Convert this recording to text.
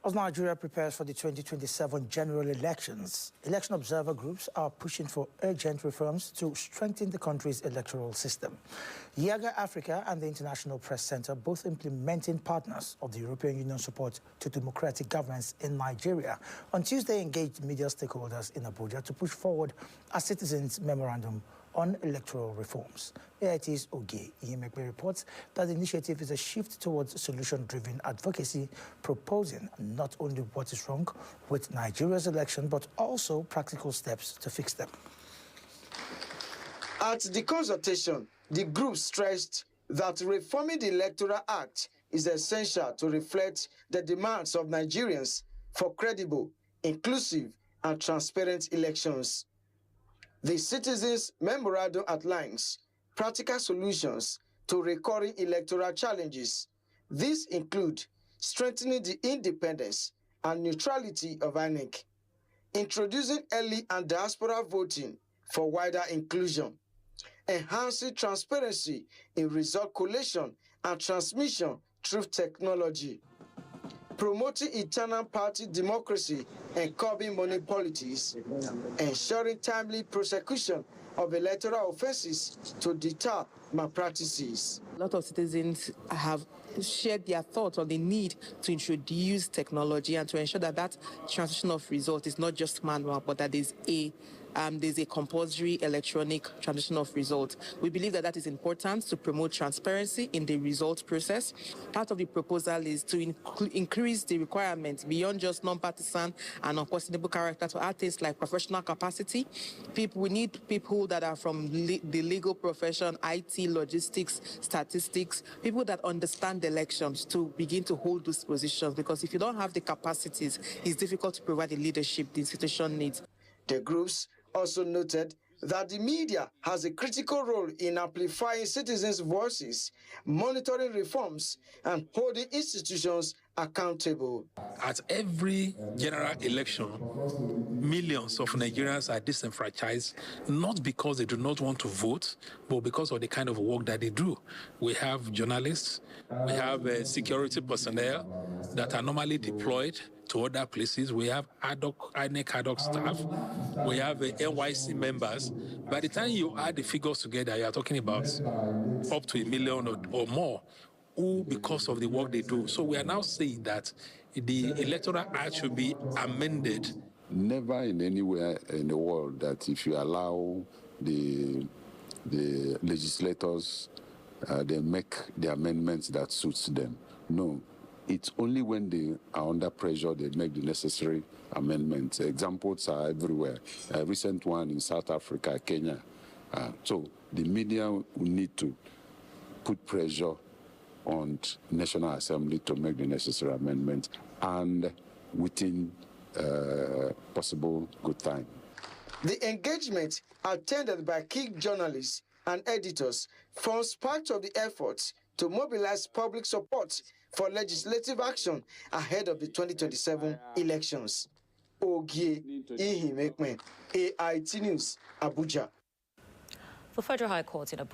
As Nigeria prepares for the 2027 general elections, election observer groups are pushing for urgent reforms to strengthen the country's electoral system. Yaga Africa and the International Press Center, both implementing partners of the European Union support to democratic governance in Nigeria, on Tuesday engaged media stakeholders in Abuja to push forward a citizens' memorandum on electoral reforms. AIT's Ogie Ihimekwe reports that the initiative is a shift towards solution-driven advocacy, proposing not only what is wrong with Nigeria's election, but also practical steps to fix them. At the consultation, the group stressed that reforming the Electoral Act is essential to reflect the demands of Nigerians for credible, inclusive, and transparent elections. The Citizens' Memorandum outlines practical solutions to recurring electoral challenges. These include strengthening the independence and neutrality of INEC, introducing early and diaspora voting for wider inclusion, enhancing transparency in result collation and transmission through technology, promoting internal party democracy and curbing money politics, ensuring timely prosecution of electoral offenses to deter malpractices. A lot of citizens have shared their thoughts on the need to introduce technology and to ensure that that transition of result is not just manual, but that there's a compulsory electronic transition of results. We believe that that is important to promote transparency in the result process. Part of the proposal is to increase the requirements beyond just non-partisan and unquestionable character to add things like professional capacity. We need people that are from the legal profession, IT, logistics, statistics, people that understand the elections to begin to hold those positions, because if you don't have the capacities, it's difficult to provide the leadership the institution needs. The groups also noted that the media has a critical role in amplifying citizens' voices, monitoring reforms, and holding institutions accountable. At every general election, millions of Nigerians are disenfranchised, not because they do not want to vote, but because of the kind of work that they do. We have journalists, we have security personnel that are normally deployed to other places. We have INEC ad hoc staff. We have NYC members. By the time you add the figures together, you are talking about up to 1 million or more, who because of the work they do. So we are now saying that the Electoral Act should be amended. Never in anywhere in the world that if you allow the legislators, they make the amendments that suits them. No. It's only when they are under pressure they make the necessary amendments. Examples are everywhere. A recent one in South Africa, Kenya. So the media will need to put pressure on National Assembly to make the necessary amendments and within possible good time. The engagement, attended by key journalists and editors, forms part of the effort to mobilize public support for legislative action ahead of the 2027 elections. Ogie Ihimekwe, AIT News, Abuja. The Federal High Court in Abuja